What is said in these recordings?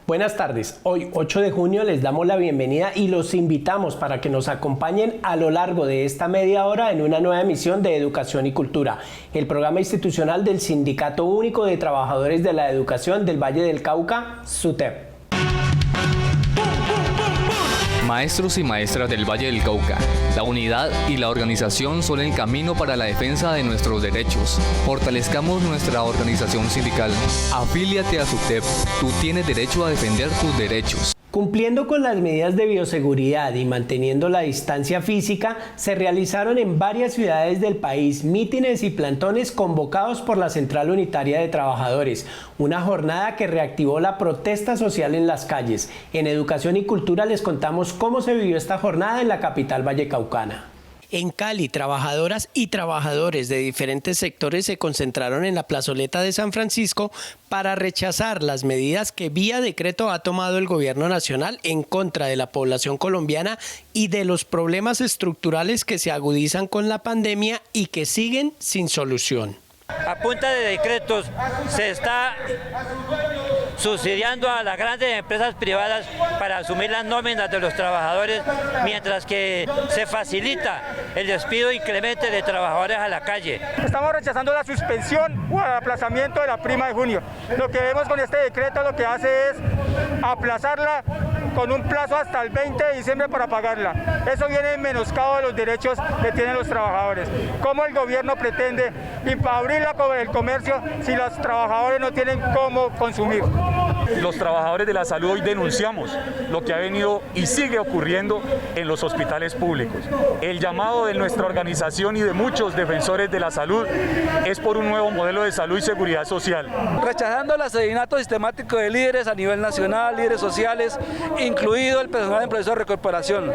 Buenas tardes, hoy 8 de junio les damos la bienvenida y los invitamos para que nos acompañen a lo largo de esta media hora en una nueva emisión de Educación y Cultura, el programa institucional del Sindicato Único de Trabajadores de la Educación del Valle del Cauca, SUTEP. Maestros y maestras del Valle del Cauca, la unidad y la organización son el camino para la defensa de nuestros derechos. Fortalezcamos nuestra organización sindical. Afíliate a SUTEP, tú tienes derecho a defender tus derechos. Cumpliendo con las medidas de bioseguridad y manteniendo la distancia física, se realizaron en varias ciudades del país mítines y plantones convocados por la Central Unitaria de Trabajadores, una jornada que reactivó la protesta social en las calles. En Educación y Cultura les contamos cómo se vivió esta jornada en la capital vallecaucana. En Cali, trabajadoras y trabajadores de diferentes sectores se concentraron en la plazoleta de San Francisco para rechazar las medidas que vía decreto ha tomado el gobierno nacional en contra de la población colombiana y de los problemas estructurales que se agudizan con la pandemia y que siguen sin solución. A punta de decretos se está subsidiando a las grandes empresas privadas para asumir las nóminas de los trabajadores, mientras que se facilita el despido incremente de trabajadores a la calle. Estamos rechazando la suspensión o el aplazamiento de la prima de junio. Lo que vemos con este decreto lo que hace es aplazarla con un plazo hasta el 20 de diciembre para pagarla. Eso viene en menoscabo de los derechos que tienen los trabajadores. ¿Cómo el gobierno pretende abrir el comercio si los trabajadores no tienen cómo consumir? Los trabajadores de la salud hoy denunciamos lo que ha venido y sigue ocurriendo en los hospitales públicos. El llamado de nuestra organización y de muchos defensores de la salud es por un nuevo modelo de salud y seguridad social. Rechazando el asesinato sistemático de líderes a nivel nacional, líderes sociales, incluido el personal en proceso de recuperación.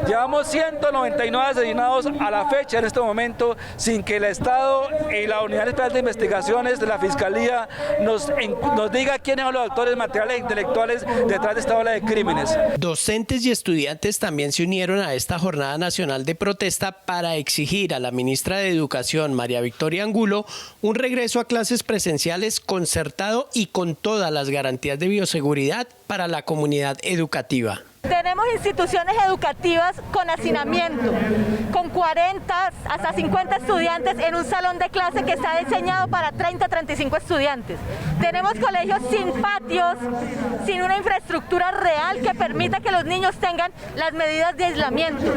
Llevamos 199 asesinados a la fecha en este momento sin que el Estado y la Unidad Especial de Investigaciones de la Fiscalía nos diga quiénes son los autores materiales e intelectuales detrás de esta ola de crímenes. Docentes y estudiantes también se unieron a esta jornada nacional de protesta para exigir a la ministra de Educación, María Victoria Angulo, un regreso a clases presenciales concertado y con todas las garantías de bioseguridad para la comunidad educativa. Tenemos instituciones educativas con hacinamiento, con 40 hasta 50 estudiantes en un salón de clase que está diseñado para 30-35 estudiantes. Tenemos colegios sin patios, sin una infraestructura real que permita que los niños tengan las medidas de aislamiento,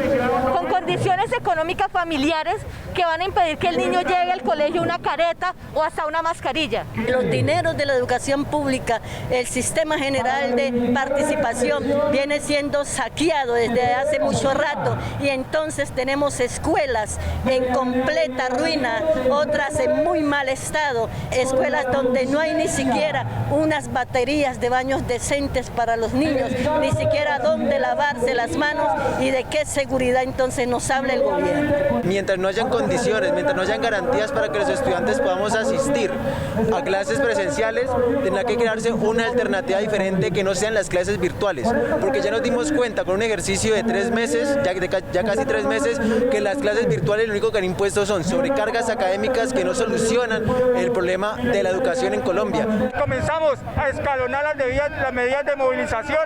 con condiciones económicas familiares que van a impedir que el niño llegue al colegio una careta o hasta una mascarilla. Los dineros de la educación pública, el sistema general de participación viene siendo saqueado desde hace mucho rato y entonces tenemos escuelas en completa ruina, otras en muy mal estado, escuelas donde no hay ni siquiera unas baterías de baños decentes para los niños, ni siquiera dónde lavarse las manos y de qué seguridad entonces nos habla el gobierno. Mientras no hayan condiciones, mientras no hayan garantías para que los estudiantes podamos asistir a clases presenciales, tendrá que crearse una alternativa diferente que no sean las clases virtuales, porque ya nos dimos cuenta con un ejercicio de 3 meses, ya casi 3 meses, que las clases virtuales lo único que han impuesto son sobrecargas académicas que no solucionan el problema de la educación en Colombia. Comenzamos a escalonar las medidas de movilización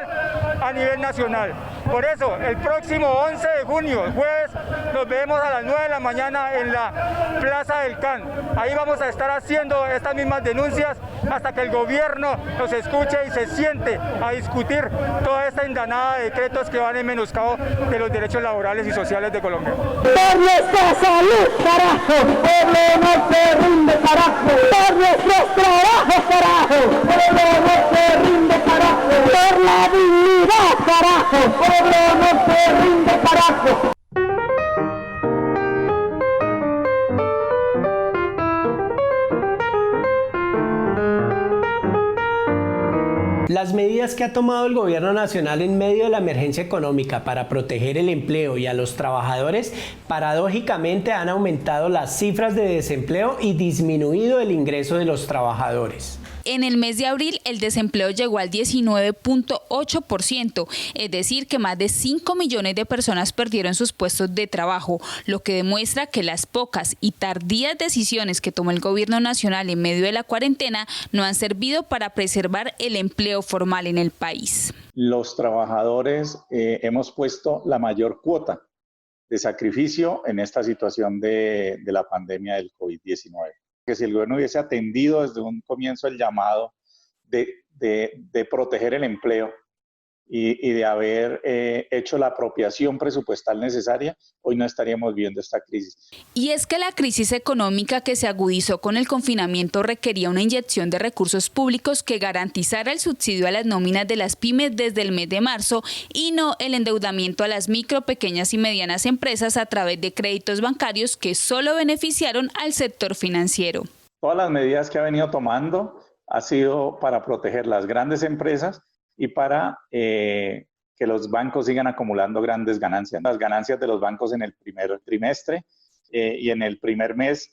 a nivel nacional. Por eso, el próximo 11 de junio, jueves, nos vemos a las 9 de la mañana en la Plaza del CAN. Ahí vamos a estar haciendo estas mismas denuncias hasta que el gobierno nos escuche y se siente a discutir toda esta indanada de decretos que van en menoscabo de los derechos laborales y sociales de Colombia. Por nuestra salud, carajo, pueblo no se rinde, carajo, por nuestros trabajos, carajo, pueblo no se rinde, carajo, por la dignidad, carajo, pueblo no se rinde, carajo. Las medidas que ha tomado el gobierno nacional en medio de la emergencia económica para proteger el empleo y a los trabajadores, paradójicamente han aumentado las cifras de desempleo y disminuido el ingreso de los trabajadores. En el mes de abril, el desempleo llegó al 19.8%, es decir, que más de 5 millones de personas perdieron sus puestos de trabajo, lo que demuestra que las pocas y tardías decisiones que tomó el gobierno nacional en medio de la cuarentena no han servido para preservar el empleo formal en el país. Los trabajadores hemos puesto la mayor cuota de sacrificio en esta situación de la pandemia del COVID-19. Que si el gobierno hubiese atendido desde un comienzo el llamado de proteger el empleo y de haber hecho la apropiación presupuestal necesaria, hoy no estaríamos viviendo esta crisis. Y es que la crisis económica que se agudizó con el confinamiento requería una inyección de recursos públicos que garantizara el subsidio a las nóminas de las pymes desde el mes de marzo y no el endeudamiento a las micro, pequeñas y medianas empresas a través de créditos bancarios que solo beneficiaron al sector financiero. Todas las medidas que ha venido tomando ha sido para proteger las grandes empresas y para que los bancos sigan acumulando grandes ganancias. Las ganancias de los bancos en el primer trimestre y en el primer mes,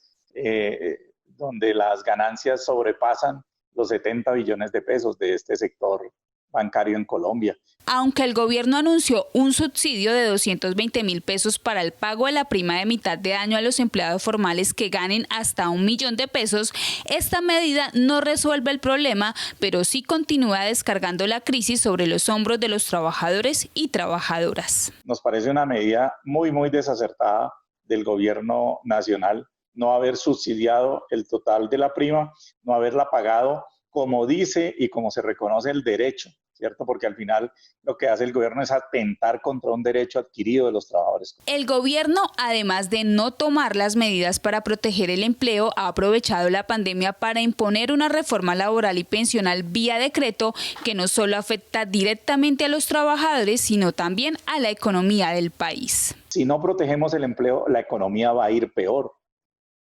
donde las ganancias sobrepasan los 70 billones de pesos de este sector bancario en Colombia. Aunque el gobierno anunció un subsidio de 220.000 pesos para el pago de la prima de mitad de año a los empleados formales que ganen hasta 1 millón de pesos, esta medida no resuelve el problema, pero sí continúa descargando la crisis sobre los hombros de los trabajadores y trabajadoras. Nos parece una medida muy desacertada del gobierno nacional, no haber subsidiado el total de la prima, no haberla pagado como dice y como se reconoce el derecho, ¿cierto? Porque al final lo que hace el gobierno es atentar contra un derecho adquirido de los trabajadores. El gobierno, además de no tomar las medidas para proteger el empleo, ha aprovechado la pandemia para imponer una reforma laboral y pensional vía decreto que no solo afecta directamente a los trabajadores, sino también a la economía del país. Si no protegemos el empleo, la economía va a ir peor,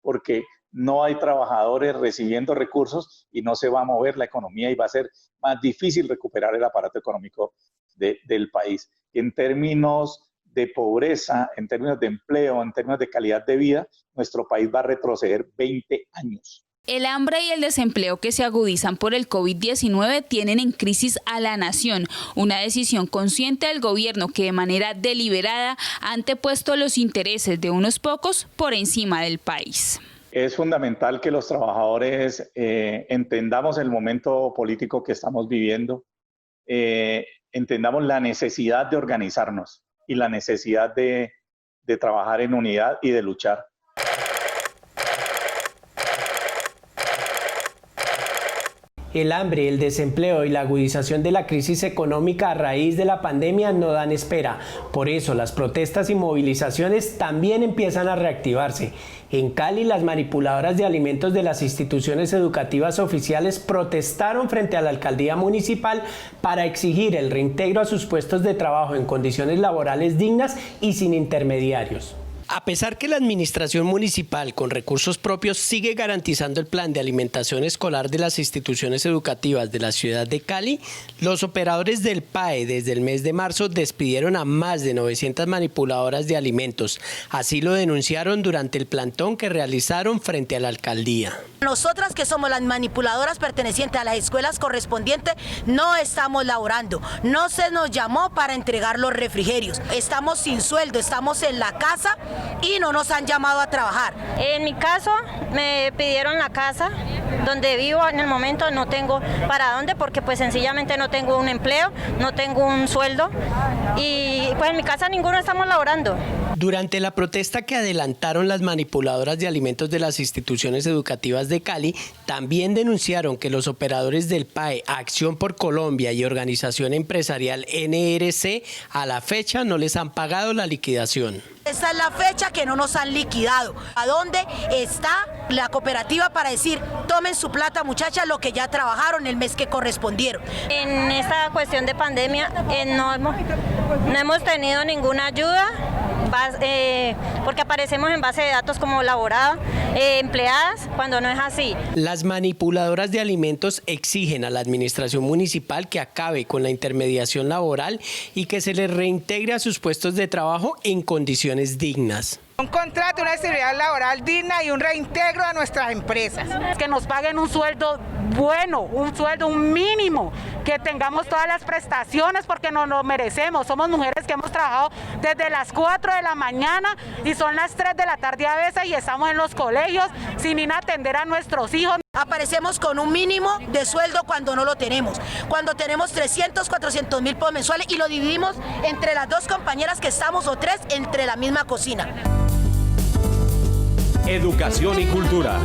porque no hay trabajadores recibiendo recursos y no se va a mover la economía y va a ser más difícil recuperar el aparato económico del país. En términos de pobreza, en términos de empleo, en términos de calidad de vida, nuestro país va a retroceder 20 años. El hambre y el desempleo que se agudizan por el COVID-19 tienen en crisis a la nación, una decisión consciente del gobierno que de manera deliberada ha antepuesto los intereses de unos pocos por encima del país. Es fundamental que los trabajadores entendamos el momento político que estamos viviendo, entendamos la necesidad de organizarnos y la necesidad de trabajar en unidad y de luchar. El hambre, el desempleo y la agudización de la crisis económica a raíz de la pandemia no dan espera. Por eso las protestas y movilizaciones también empiezan a reactivarse. En Cali, las manipuladoras de alimentos de las instituciones educativas oficiales protestaron frente a la alcaldía municipal para exigir el reintegro a sus puestos de trabajo en condiciones laborales dignas y sin intermediarios. A pesar que la administración municipal con recursos propios sigue garantizando el plan de alimentación escolar de las instituciones educativas de la ciudad de Cali, los operadores del PAE desde el mes de marzo despidieron a más de 900 manipuladoras de alimentos. Así lo denunciaron durante el plantón que realizaron frente a la alcaldía. Nosotras que somos las manipuladoras pertenecientes a las escuelas correspondientes no estamos laborando, no se nos llamó para entregar los refrigerios, estamos sin sueldo, estamos en la casa y no nos han llamado a trabajar. En mi caso me pidieron la casa donde vivo en el momento, no tengo para dónde porque pues sencillamente no tengo un empleo, no tengo un sueldo y pues en mi casa ninguno estamos laborando. Durante la protesta que adelantaron las manipuladoras de alimentos de las instituciones educativas de Cali, también denunciaron que los operadores del PAE, Acción por Colombia y Organización Empresarial NRC a la fecha no les han pagado la liquidación. Esta es la fecha que no nos han liquidado. ¿A dónde está la cooperativa para decir, tomen su plata muchachas, lo que ya trabajaron el mes que correspondieron? En esta cuestión de pandemia no hemos tenido ninguna ayuda. Porque aparecemos en base de datos como laboradas, empleadas, cuando no es así. Las manipuladoras de alimentos exigen a la administración municipal que acabe con la intermediación laboral y que se les reintegre a sus puestos de trabajo en condiciones dignas. Un contrato, una estabilidad laboral digna y un reintegro a nuestras empresas. Que nos paguen un sueldo bueno, un mínimo, que tengamos todas las prestaciones porque nos lo merecemos. Somos mujeres que hemos trabajado desde las 4 de la mañana y son las 3 de la tarde a veces y estamos en los colegios sin ir a atender a nuestros hijos. Aparecemos con un mínimo de sueldo cuando no lo tenemos, cuando tenemos 300, 400 mil pesos mensuales y lo dividimos entre las dos compañeras que estamos o tres entre la misma cocina. Educación y cultura.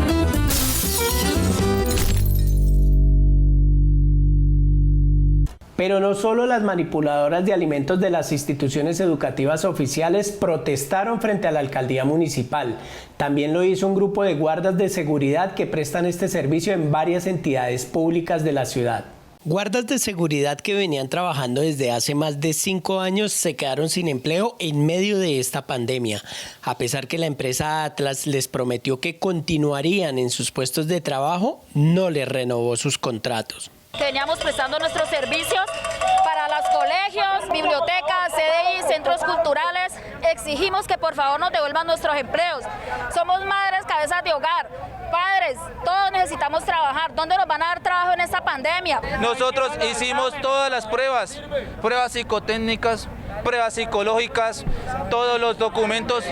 Pero no solo las manipuladoras de alimentos de las instituciones educativas oficiales protestaron frente a la alcaldía municipal. También lo hizo un grupo de guardas de seguridad que prestan este servicio en varias entidades públicas de la ciudad. Guardas de seguridad que venían trabajando desde hace más de 5 años se quedaron sin empleo en medio de esta pandemia. A pesar que la empresa Atlas les prometió que continuarían en sus puestos de trabajo, no les renovó sus contratos. Veníamos prestando nuestros servicios para los colegios, bibliotecas, CDI, centros culturales. Exigimos que por favor nos devuelvan nuestros empleos. Somos madres, cabezas de hogar, padres, todos necesitamos trabajar. ¿Dónde nos van a dar trabajo en esta pandemia? Nosotros hicimos todas las pruebas psicotécnicas, pruebas psicológicas, todos los documentos,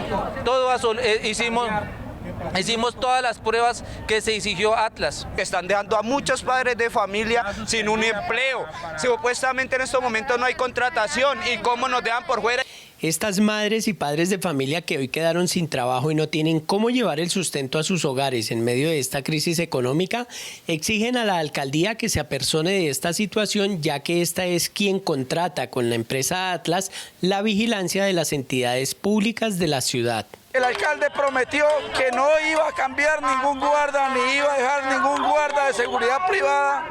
hicimos todas las pruebas que se exigió Atlas. Están dejando a muchos padres de familia sin un empleo. Supuestamente en estos momentos no hay contratación y cómo nos dejan por fuera. Estas madres y padres de familia que hoy quedaron sin trabajo y no tienen cómo llevar el sustento a sus hogares en medio de esta crisis económica, exigen a la alcaldía que se apersone de esta situación, ya que esta es quien contrata con la empresa Atlas la vigilancia de las entidades públicas de la ciudad. El alcalde prometió que no iba a cambiar ningún guarda, ni iba a dejar ningún guarda de seguridad privada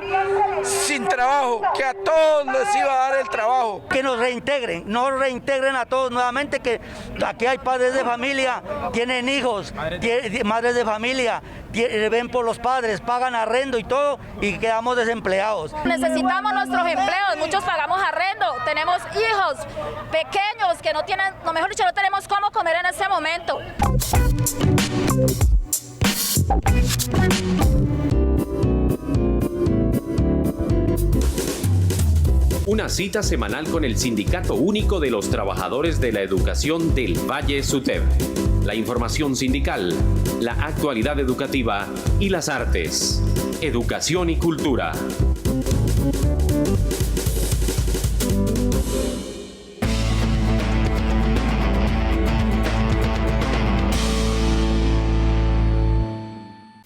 sin trabajo, que a todos les iba a dar el trabajo. Que nos reintegren a todos nuevamente, que aquí hay padres de familia, tienen hijos, madres de familia, ven por los padres, pagan arrendo y todo y quedamos desempleados. Necesitamos nuestros empleos, muchos pagamos arrendo, tenemos hijos pequeños que no tienen, no, mejor dicho, no tenemos cómo comer en este momento. Una cita semanal con el Sindicato Único de los Trabajadores de la Educación del Valle SUTEB. La información sindical, la actualidad educativa y las artes. Educación y cultura.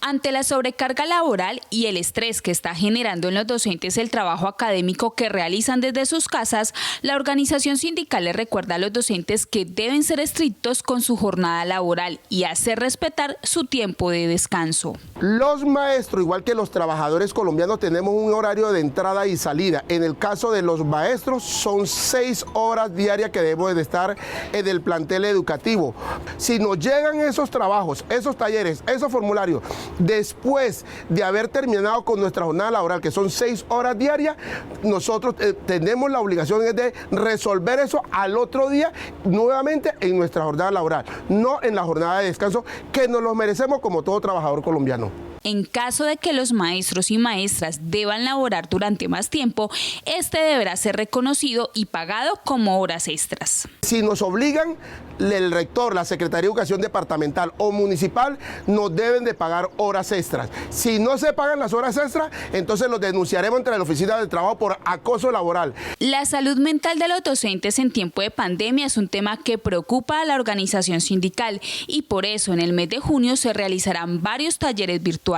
Ante la sobrecarga laboral y el estrés que está generando en los docentes el trabajo académico que realizan desde sus casas, la organización sindical le recuerda a los docentes que deben ser estrictos con su jornada laboral y hacer respetar su tiempo de descanso. Los maestros, igual que los trabajadores colombianos, tenemos un horario de entrada y salida. En el caso de los maestros, son 6 horas diarias que debemos de estar en el plantel educativo. Si nos llegan esos trabajos, esos talleres, esos formularios, después de haber terminado con nuestra jornada laboral, que son 6 horas diarias, nosotros tenemos la obligación de resolver eso al otro día nuevamente en nuestra jornada laboral, no en la jornada de descanso que nos lo merecemos como todo trabajador colombiano. En caso de que los maestros y maestras deban laborar durante más tiempo, este deberá ser reconocido y pagado como horas extras. Si nos obligan, el rector, la Secretaría de Educación departamental o municipal nos deben de pagar horas extras. Si no se pagan las horas extras, entonces los denunciaremos ante la Oficina del Trabajo por acoso laboral. La salud mental de los docentes en tiempo de pandemia es un tema que preocupa a la organización sindical y por eso en el mes de junio se realizarán varios talleres virtuales.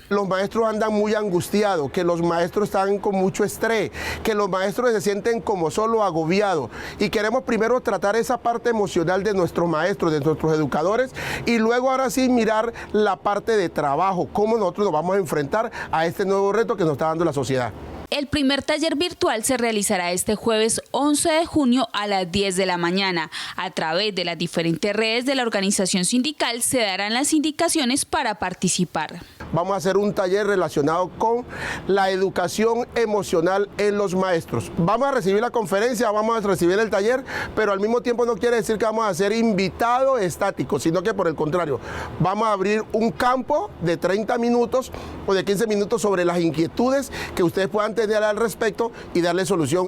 Los maestros andan muy angustiados, que los maestros están con mucho estrés, que los maestros se sienten como solo agobiados y queremos primero tratar esa parte emocional de nuestros maestros, de nuestros educadores y luego ahora sí mirar la parte de trabajo, cómo nosotros nos vamos a enfrentar a este nuevo reto que nos está dando la sociedad. El primer taller virtual se realizará este jueves 11 de junio a las 10 de la mañana. A través de las diferentes redes de la organización sindical se darán las indicaciones para participar. vamos a hacer un taller relacionado con la educación emocional en los maestros. Vamos a recibir la conferencia, vamos a recibir el taller, pero al mismo tiempo no quiere decir que vamos a ser invitados estáticos, sino que por el contrario, vamos a abrir un campo de 30 minutos o de 15 minutos sobre las inquietudes que ustedes puedan tener al respecto y darle solución.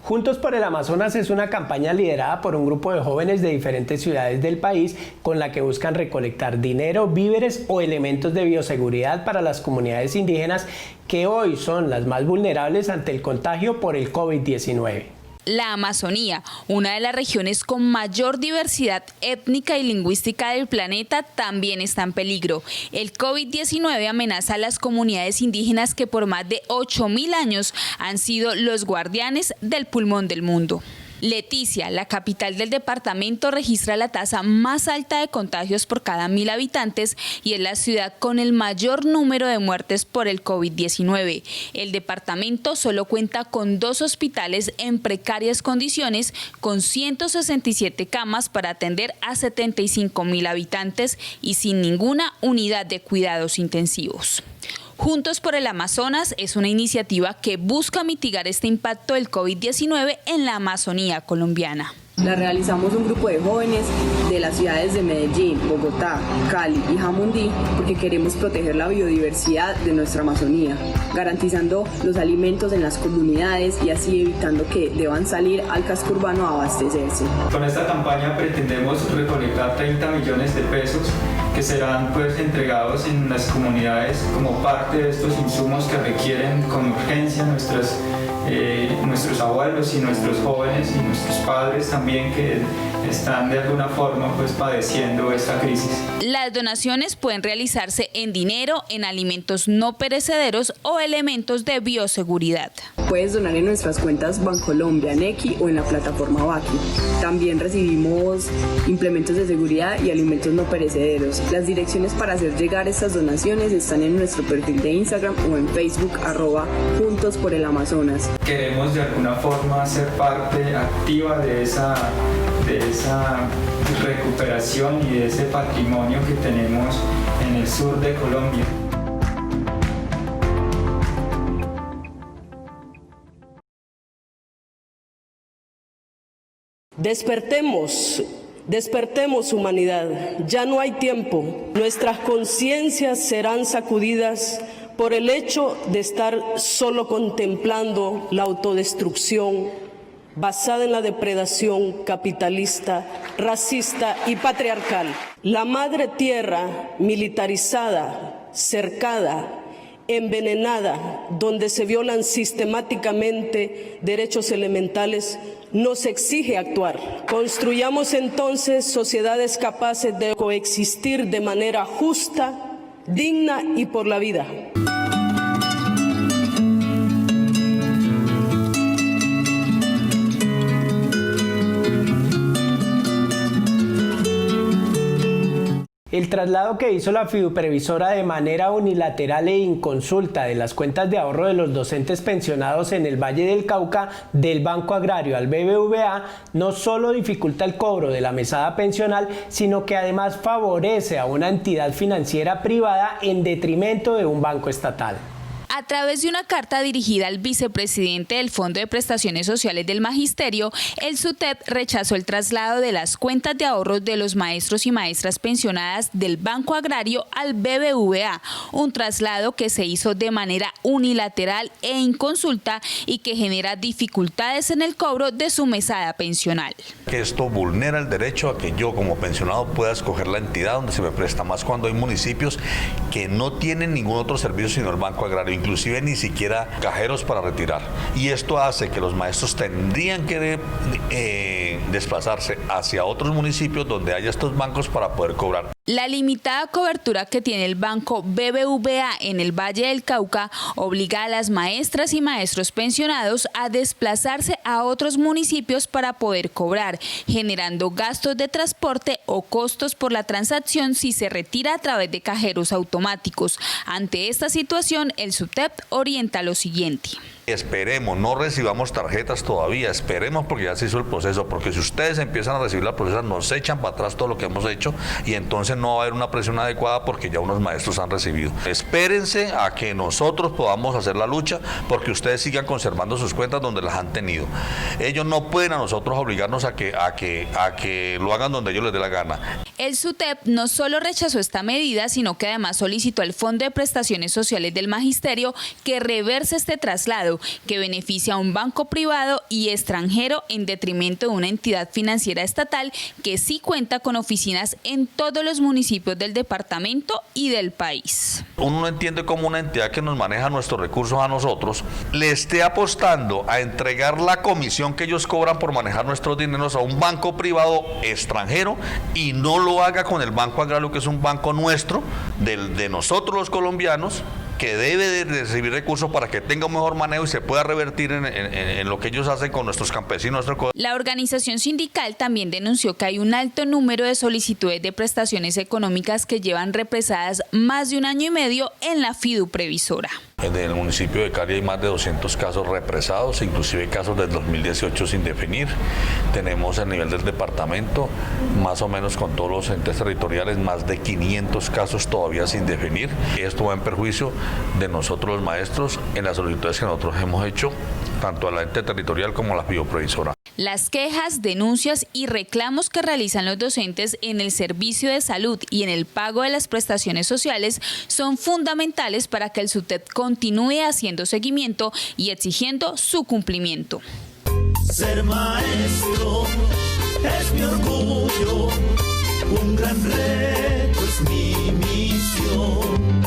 Juntos por el Amazonas es una campaña liderada por un grupo de jóvenes de diferentes ciudades del país con la que buscan recolectar dinero, víveres o elementos de bioseguridad para las comunidades indígenas que hoy son las más vulnerables ante el contagio por el COVID-19. La Amazonía, una de las regiones con mayor diversidad étnica y lingüística del planeta, también está en peligro. El COVID-19 amenaza a las comunidades indígenas que por más de 8.000 años han sido los guardianes del pulmón del mundo. Leticia, la capital del departamento, registra la tasa más alta de contagios por cada 1.000 habitantes y es la ciudad con el mayor número de muertes por el COVID-19. El departamento solo cuenta con 2 hospitales en precarias condiciones, con 167 camas para atender a 75.000 habitantes y sin ninguna unidad de cuidados intensivos. Juntos por el Amazonas es una iniciativa que busca mitigar este impacto del COVID-19 en la Amazonía colombiana. La realizamos un grupo de jóvenes de las ciudades de Medellín, Bogotá, Cali y Jamundí porque queremos proteger la biodiversidad de nuestra Amazonía, garantizando los alimentos en las comunidades y así evitando que deban salir al casco urbano a abastecerse. Con esta campaña pretendemos recolectar 30 millones de pesos que serán entregados en las comunidades como parte de estos insumos que requieren con urgencia nuestros abuelos y nuestros jóvenes y nuestros padres también que están de alguna forma padeciendo esta crisis. Las donaciones pueden realizarse en dinero, en alimentos no perecederos o elementos de bioseguridad. Puedes donar en nuestras cuentas Bancolombia, Nequi o en la plataforma Baki. También recibimos implementos de seguridad y alimentos no perecederos. Las direcciones para hacer llegar estas donaciones están en nuestro perfil de Instagram o en Facebook @Juntos por el Amazonas. Queremos de alguna forma ser parte activa de esa recuperación y de ese patrimonio que tenemos en el sur de Colombia. Despertemos, despertemos humanidad, ya no hay tiempo. Nuestras conciencias serán sacudidas por el hecho de estar solo contemplando la autodestrucción basada en la depredación capitalista, racista y patriarcal. La madre tierra militarizada, cercada, envenenada, donde se violan sistemáticamente derechos elementales, nos exige actuar. Construyamos entonces sociedades capaces de coexistir de manera justa, digna y por la vida. El traslado que hizo la fiduprevisora de manera unilateral e inconsulta de las cuentas de ahorro de los docentes pensionados en el Valle del Cauca del Banco Agrario al BBVA no solo dificulta el cobro de la mesada pensional, sino que además favorece a una entidad financiera privada en detrimento de un banco estatal. A través de una carta dirigida al vicepresidente del Fondo de Prestaciones Sociales del Magisterio, el SUTEP rechazó el traslado de las cuentas de ahorros de los maestros y maestras pensionadas del Banco Agrario al BBVA, un traslado que se hizo de manera unilateral e inconsulta y que genera dificultades en el cobro de su mesada pensional. Que esto vulnera el derecho a que yo como pensionado pueda escoger la entidad donde se me presta, más cuando hay municipios que no tienen ningún otro servicio sino el Banco Agrario, inclusive ni siquiera cajeros para retirar. Y esto hace que los maestros tendrían que desplazarse hacia otros municipios donde haya estos bancos para poder cobrar. La limitada cobertura que tiene el banco BBVA en el Valle del Cauca obliga a las maestras y maestros pensionados a desplazarse a otros municipios para poder cobrar, generando gastos de transporte o costos por la transacción si se retira a través de cajeros automáticos. Ante esta situación, el SUTEP orienta lo siguiente. Esperemos, no recibamos tarjetas todavía, esperemos porque ya se hizo el proceso, porque si ustedes empiezan a recibir la procesa nos echan para atrás todo lo que hemos hecho y entonces no va a haber una presión adecuada porque ya unos maestros han recibido. Espérense a que nosotros podamos hacer la lucha porque ustedes sigan conservando sus cuentas donde las han tenido. Ellos no pueden a nosotros obligarnos a que lo hagan donde ellos les dé la gana. El SUTEP no solo rechazó esta medida, sino que además solicitó al Fondo de Prestaciones Sociales del Magisterio que reverse este traslado, que beneficia a un banco privado y extranjero en detrimento de una entidad financiera estatal que sí cuenta con oficinas en todos los municipios del departamento y del país. Uno no entiende cómo una entidad que nos maneja nuestros recursos a nosotros le esté apostando a entregar la comisión que ellos cobran por manejar nuestros dineros a un banco privado extranjero y no lo haga con el Banco Agrario, que es un banco nuestro, de nosotros los colombianos, que debe de recibir recursos para que tenga un mejor manejo y se pueda revertir en lo que ellos hacen con nuestros campesinos. La organización sindical también denunció que hay un alto número de solicitudes de prestaciones económicas que llevan represadas más de 1 año y medio en la FIDU previsora. En el municipio de Cali hay más de 200 casos represados, inclusive casos del 2018 sin definir. Tenemos a nivel del departamento, más o menos con todos los entes territoriales, más de 500 casos todavía sin definir. Esto va en perjuicio de nosotros los maestros en las solicitudes que nosotros hemos hecho, tanto a la ente territorial como a la FIDU previsora. Las quejas, denuncias y reclamos que realizan los docentes en el servicio de salud y en el pago de las prestaciones sociales son fundamentales para que el SUTEP continúe haciendo seguimiento y exigiendo su cumplimiento. Ser maestro es mi orgullo, un gran reto es mi misión,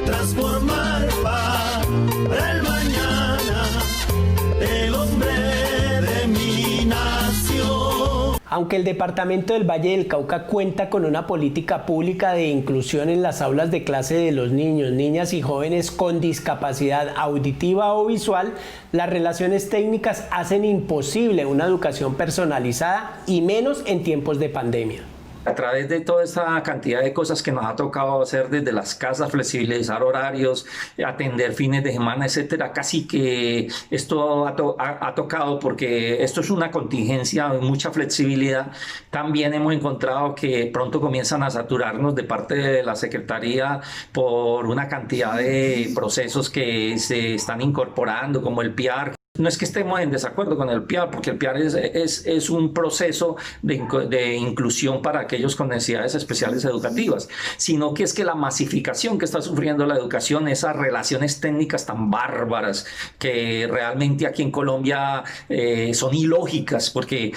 transformar para el mañana el hombre de mi nación. Aunque el departamento del Valle del Cauca cuenta con una política pública de inclusión en las aulas de clase de los niños, niñas y jóvenes con discapacidad auditiva o visual, las relaciones técnicas hacen imposible una educación personalizada y menos en tiempos de pandemia. A través de toda esta cantidad de cosas que nos ha tocado hacer desde las casas, flexibilizar horarios, atender fines de semana, etcétera, casi que esto ha tocado porque esto es una contingencia de mucha flexibilidad. También hemos encontrado que pronto comienzan a saturarnos de parte de la Secretaría por una cantidad de procesos que se están incorporando, como el PIAR. No es que estemos en desacuerdo con el PIAR, porque el PIAR es un proceso de inclusión para aquellos con necesidades especiales educativas, sino que es que la masificación que está sufriendo la educación, esas relaciones técnicas tan bárbaras que realmente aquí en Colombia son ilógicas, porque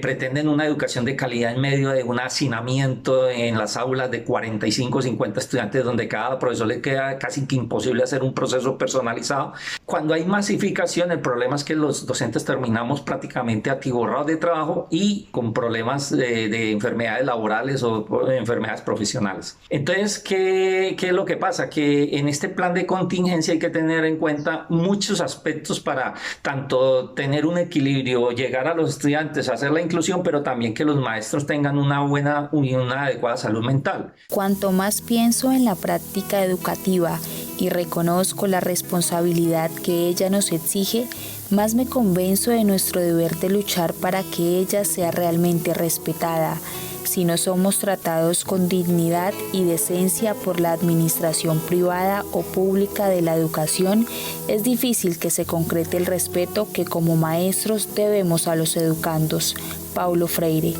pretenden una educación de calidad en medio de un hacinamiento en las aulas de 45 o 50 estudiantes, donde cada profesor le queda casi que imposible hacer un proceso personalizado. Cuando hay masificación, el problema es que los docentes terminamos prácticamente atiborrados de trabajo y con problemas de enfermedades laborales o enfermedades profesionales. Entonces, ¿qué es lo que pasa? Que en este plan de contingencia hay que tener en cuenta muchos aspectos para tanto tener un equilibrio, llegar a los estudiantes, hacer la inclusión, pero también que los maestros tengan una buena y una adecuada salud mental. Cuanto más pienso en la práctica educativa y reconozco la responsabilidad que ella nos exige, más me convenzo de nuestro deber de luchar para que ella sea realmente respetada. Si no somos tratados con dignidad y decencia por la administración privada o pública de la educación, es difícil que se concrete el respeto que como maestros debemos a los educandos. Paulo Freire.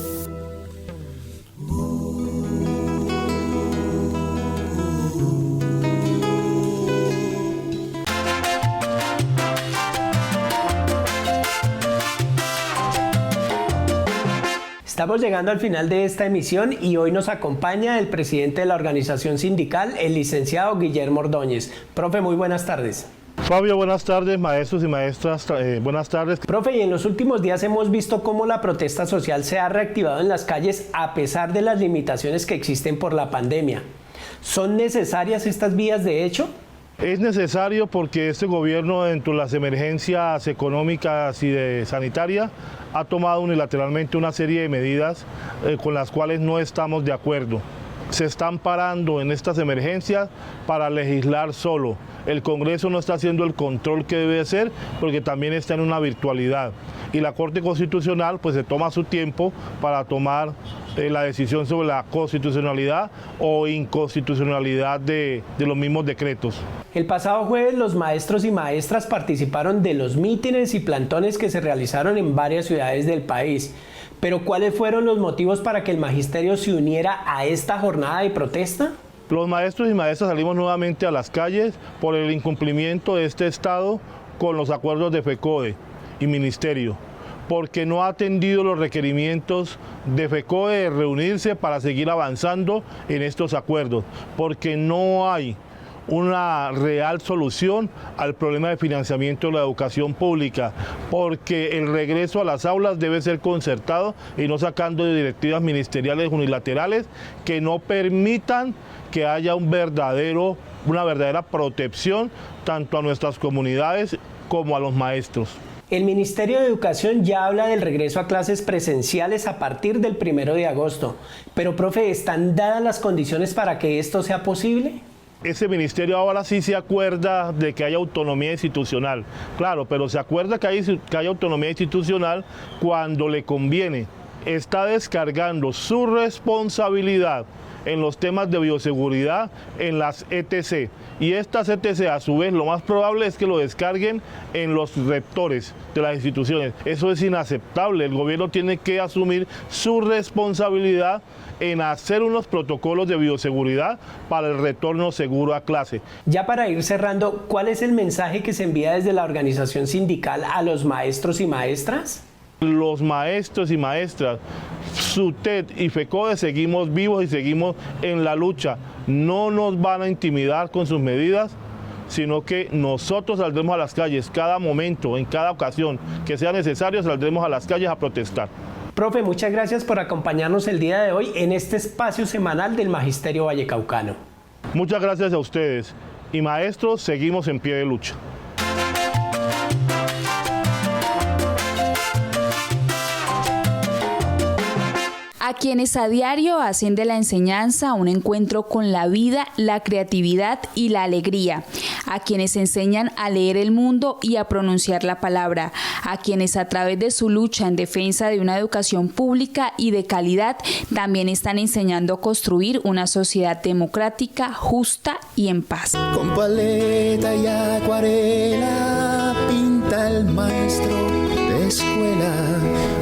Estamos llegando al final de esta emisión y hoy nos acompaña el presidente de la organización sindical, el licenciado Guillermo Ordóñez. Profe, muy buenas tardes. Fabio, buenas tardes, maestros y maestras, buenas tardes. Profe, y en los últimos días hemos visto cómo la protesta social se ha reactivado en las calles a pesar de las limitaciones que existen por la pandemia. ¿Son necesarias estas vías de hecho? Es necesario porque este gobierno, dentro de las emergencias económicas y de sanitaria, ha tomado unilateralmente una serie de medidas con las cuales no estamos de acuerdo. se están parando en estas emergencias para legislar solo. El Congreso no está haciendo el control que debe hacer porque también está en una virtualidad. Y la Corte Constitucional pues se toma su tiempo para tomar la decisión sobre la constitucionalidad o inconstitucionalidad de los mismos decretos. El pasado jueves los maestros y maestras participaron de los mítines y plantones que se realizaron en varias ciudades del país. Pero ¿cuáles fueron los motivos para que el magisterio se uniera a esta jornada de protesta? Los maestros y maestras salimos nuevamente a las calles por el incumplimiento de este Estado con los acuerdos de FECODE y Ministerio, porque no ha atendido los requerimientos de FECODE de reunirse para seguir avanzando en estos acuerdos, porque no hay una real solución al problema de financiamiento de la educación pública, porque el regreso a las aulas debe ser concertado y no sacando de directivas ministeriales unilaterales que no permitan que haya una verdadera protección tanto a nuestras comunidades como a los maestros. El Ministerio de Educación ya habla del regreso a clases presenciales a partir del 1 de agosto. Pero, profe, ¿están dadas las condiciones para que esto sea posible? Ese ministerio ahora sí se acuerda de que haya autonomía institucional. Claro, pero se acuerda que hay autonomía institucional cuando le conviene. Está descargando su responsabilidad en los temas de bioseguridad en las ETC. Y estas ETC, a su vez, lo más probable es que lo descarguen en los rectores de las instituciones. Eso es inaceptable. El gobierno tiene que asumir su responsabilidad en hacer unos protocolos de bioseguridad para el retorno seguro a clase. Ya para ir cerrando, ¿cuál es el mensaje que se envía desde la organización sindical a los maestros y maestras? Los maestros y maestras, SUTED y FECODE seguimos vivos y seguimos en la lucha. No nos van a intimidar con sus medidas, sino que nosotros saldremos a las calles cada momento, en cada ocasión que sea necesario, saldremos a las calles a protestar. Profe, muchas gracias por acompañarnos el día de hoy en este espacio semanal del Magisterio Vallecaucano. Muchas gracias a ustedes y maestros, seguimos en pie de lucha. A quienes a diario hacen de la enseñanza un encuentro con la vida, la creatividad y la alegría. A quienes enseñan a leer el mundo y a pronunciar la palabra. A quienes a través de su lucha en defensa de una educación pública y de calidad también están enseñando a construir una sociedad democrática, justa y en paz. Con paleta y acuarela pinta el maestro de escuela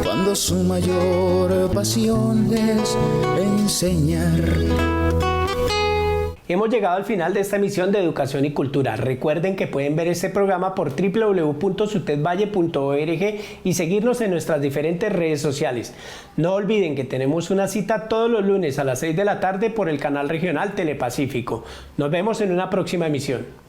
cuando su mayor pasión es enseñar. Hemos llegado al final de esta emisión de Educación y Cultura. Recuerden que pueden ver este programa por www.sutedvalle.org y seguirnos en nuestras diferentes redes sociales. No olviden que tenemos una cita todos los lunes a las 6 de la tarde por el canal regional Telepacífico. Nos vemos en una próxima emisión.